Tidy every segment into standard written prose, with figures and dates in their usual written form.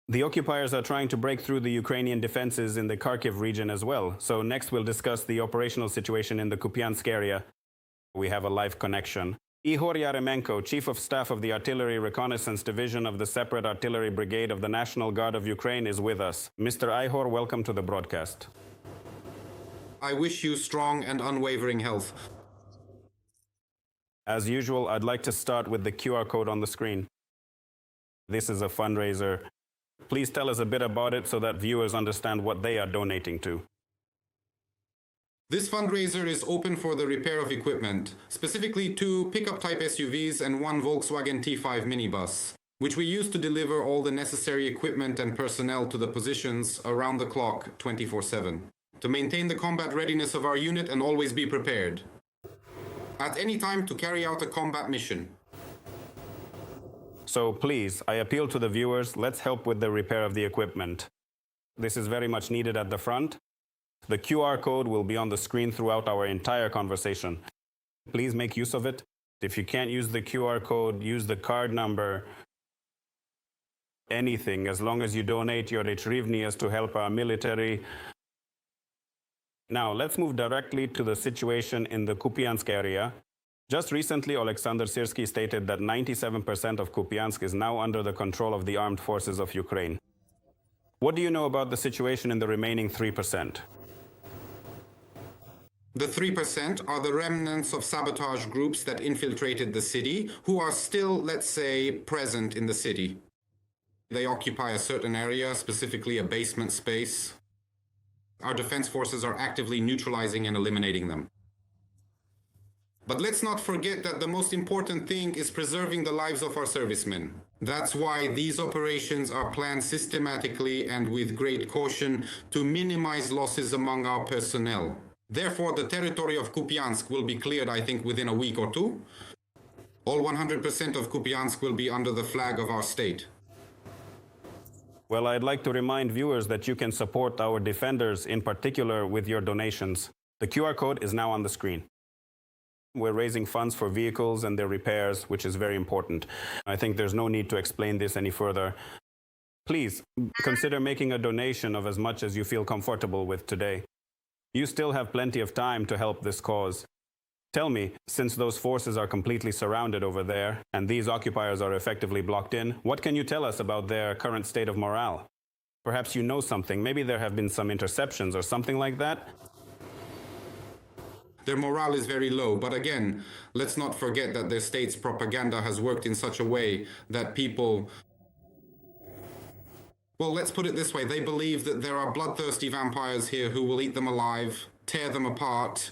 The occupiers are trying to break through the Ukrainian defenses in the Kharkiv region as well. So next we'll discuss the operational situation in the Kupiansk area. We have a live connection. Ihor Yaremenko, Chief of Staff of the Artillery Reconnaissance Division of the Separate Artillery Brigade of the National Guard of Ukraine, is with us. Mr. Ihor, welcome to the broadcast. I wish you strong and unwavering health. As usual, I'd like to start with the QR code on the screen. This is a fundraiser. Please tell us a bit about it so that viewers understand what they are donating to. This fundraiser is open for the repair of equipment, specifically 2 pickup-type SUVs and 1 Volkswagen T5 minibus, which we use to deliver all the necessary equipment and personnel to the positions around the clock 24/7, to maintain the combat readiness of our unit and always be prepared, at any time, to carry out a combat mission. So please, I appeal to the viewers, let's help with the repair of the equipment. This is very much needed at the front. The QR code will be on the screen throughout our entire conversation. Please make use of it. If you can't use the QR code, use the card number. Anything, as long as you donate your hryvnias to help our military. Now, let's move directly to the situation in the Kupiansk area. Just recently, Alexander Syrsky stated that 97% of Kupiansk is now under the control of the armed forces of Ukraine. What do you know about the situation in the remaining 3%? The 3% are the remnants of sabotage groups that infiltrated the city, who are still, let's say, present in the city. They occupy a certain area, specifically a basement space. Our defense forces are actively neutralizing and eliminating them. But let's not forget that the most important thing is preserving the lives of our servicemen. That's why these operations are planned systematically and with great caution to minimize losses among our personnel. Therefore, the territory of Kupiansk will be cleared, I think, within a week or 2. All 100% of Kupiansk will be under the flag of our state. Well, I'd like to remind viewers that you can support our defenders, in particular with your donations. The QR code is now on the screen. We're raising funds for vehicles and their repairs, which is very important. I think there's no need to explain this any further. Please, consider making a donation of as much as you feel comfortable with today. You still have plenty of time to help this cause. Tell me, since those forces are completely surrounded over there, and these occupiers are effectively blocked in, what can you tell us about their current state of morale? Perhaps you know something. Maybe there have been some interceptions or something like that? Their morale is very low, but again, let's not forget that their state's propaganda has worked in such a way that people... Well, let's put it this way. They believe that there are bloodthirsty vampires here who will eat them alive, tear them apart.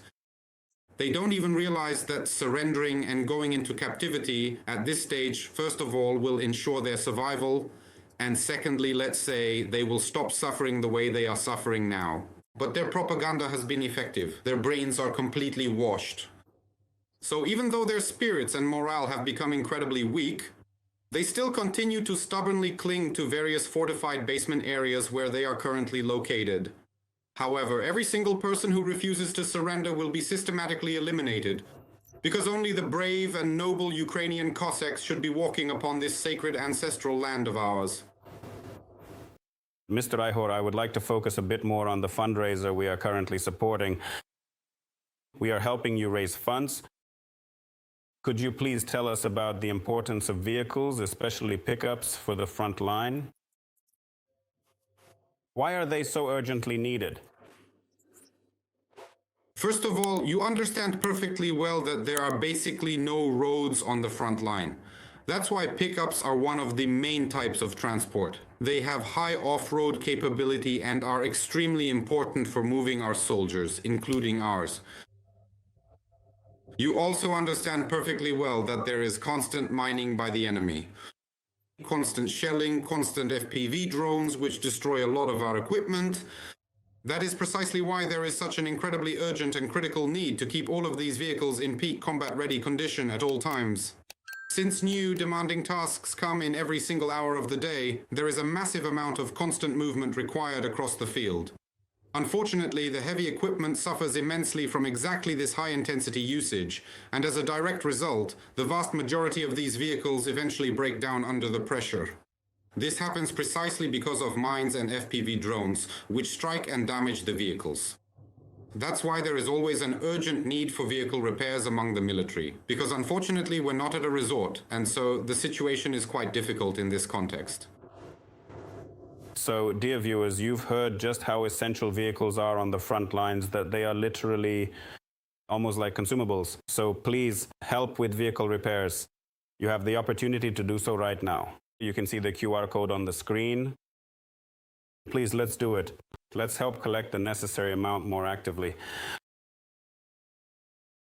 They don't even realize that surrendering and going into captivity at this stage, first of all, will ensure their survival. And secondly, let's say, they will stop suffering the way they are suffering now. But their propaganda has been effective. Their brains are completely washed. So even though their spirits and morale have become incredibly weak, they still continue to stubbornly cling to various fortified basement areas where they are currently located. However, every single person who refuses to surrender will be systematically eliminated, because only the brave and noble Ukrainian Cossacks should be walking upon this sacred ancestral land of ours. Mr. Ihor, I would like to focus a bit more on the fundraiser we are currently supporting. We are helping you raise funds. Could you please tell us about the importance of vehicles, especially pickups, for the front line? Why are they so urgently needed? First of all, you understand perfectly well that there are basically no roads on the front line. That's why pickups are one of the main types of transport. They have high off-road capability and are extremely important for moving our soldiers, including ours. You also understand perfectly well that there is constant mining by the enemy. Constant shelling, constant FPV drones, which destroy a lot of our equipment. That is precisely why there is such an incredibly urgent and critical need to keep all of these vehicles in peak combat-ready condition at all times. Since new demanding tasks come in every single hour of the day, there is a massive amount of constant movement required across the field. Unfortunately, the heavy equipment suffers immensely from exactly this high-intensity usage, and as a direct result, the vast majority of these vehicles eventually break down under the pressure. This happens precisely because of mines and FPV drones, which strike and damage the vehicles. That's why there is always an urgent need for vehicle repairs among the military, because unfortunately we're not at a resort, and so the situation is quite difficult in this context. So, dear viewers, you've heard just how essential vehicles are on the front lines, that they are literally almost like consumables. So please help with vehicle repairs. You have the opportunity to do so right now. You can see the QR code on the screen. Please, let's do it. Let's help collect the necessary amount more actively.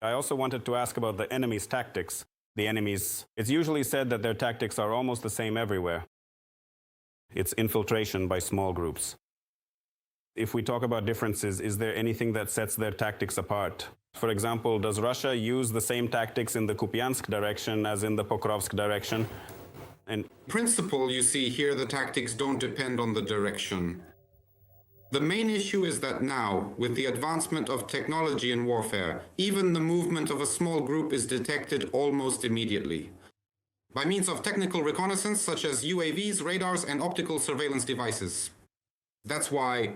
I also wanted to ask about the enemy's tactics. It's usually said that their tactics are almost the same everywhere. It's infiltration by small groups. If we talk about differences, is there anything that sets their tactics apart? For example, does Russia use the same tactics in the Kupiansk direction as in the Pokrovsk direction? In principle, you see here the tactics don't depend on the direction. The main issue is that now, with the advancement of technology in warfare, even the movement of a small group is detected almost immediately, by means of technical reconnaissance such as UAVs, radars, and optical surveillance devices. That's why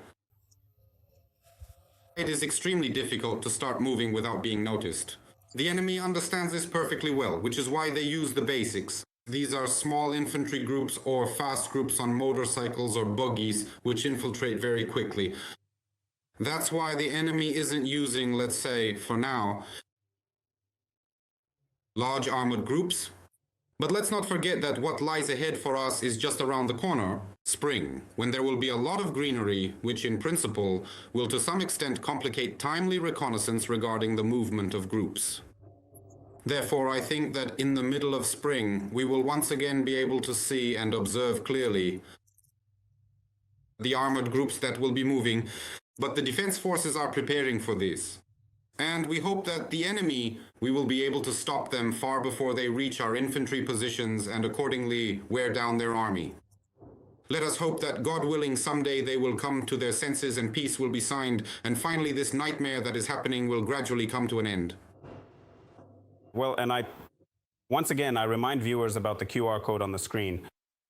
it is extremely difficult to start moving without being noticed. The enemy understands this perfectly well, which is why they use the basics. These are small infantry groups or fast groups on motorcycles or buggies, which infiltrate very quickly. That's why the enemy isn't using, let's say, for now, large armored groups. But let's not forget that what lies ahead for us is just around the corner, spring, when there will be a lot of greenery, which in principle will to some extent complicate timely reconnaissance regarding the movement of groups. Therefore, I think that in the middle of spring, we will once again be able to see and observe clearly the armored groups that will be moving, but the defense forces are preparing for this. And we hope that the enemy, we will be able to stop them far before they reach our infantry positions and accordingly wear down their army. Let us hope that, God willing, someday they will come to their senses and peace will be signed, and finally this nightmare that is happening will gradually come to an end. Well, and once again, I remind viewers about the QR code on the screen.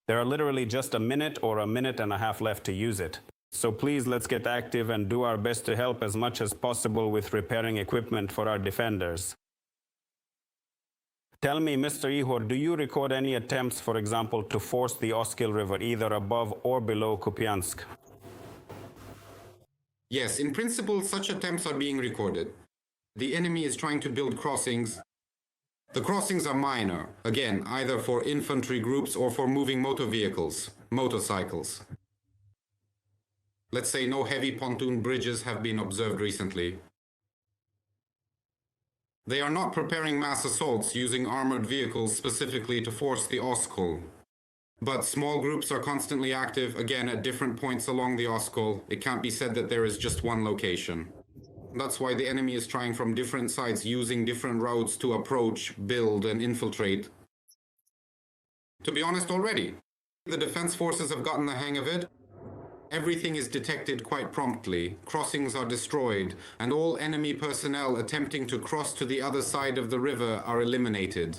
There are literally just a minute or a minute and a half left to use it. So please, let's get active and do our best to help as much as possible with repairing equipment for our defenders. Tell me, Mr. Ihor, do you record any attempts, for example, to force the Oskil River either above or below Kupiansk? Yes, in principle, such attempts are being recorded. The enemy is trying to build crossings. The crossings are minor, again, either for infantry groups or for moving motor vehicles, motorcycles. Let's say no heavy pontoon bridges have been observed recently. They are not preparing mass assaults using armored vehicles specifically to force the Oskol. But small groups are constantly active, again, at different points along the Oskol. It can't be said that there is just one location. That's why the enemy is trying from different sides, using different routes to approach, build, and infiltrate. To be honest, already, the defense forces have gotten the hang of it. Everything is detected quite promptly, crossings are destroyed, and all enemy personnel attempting to cross to the other side of the river are eliminated.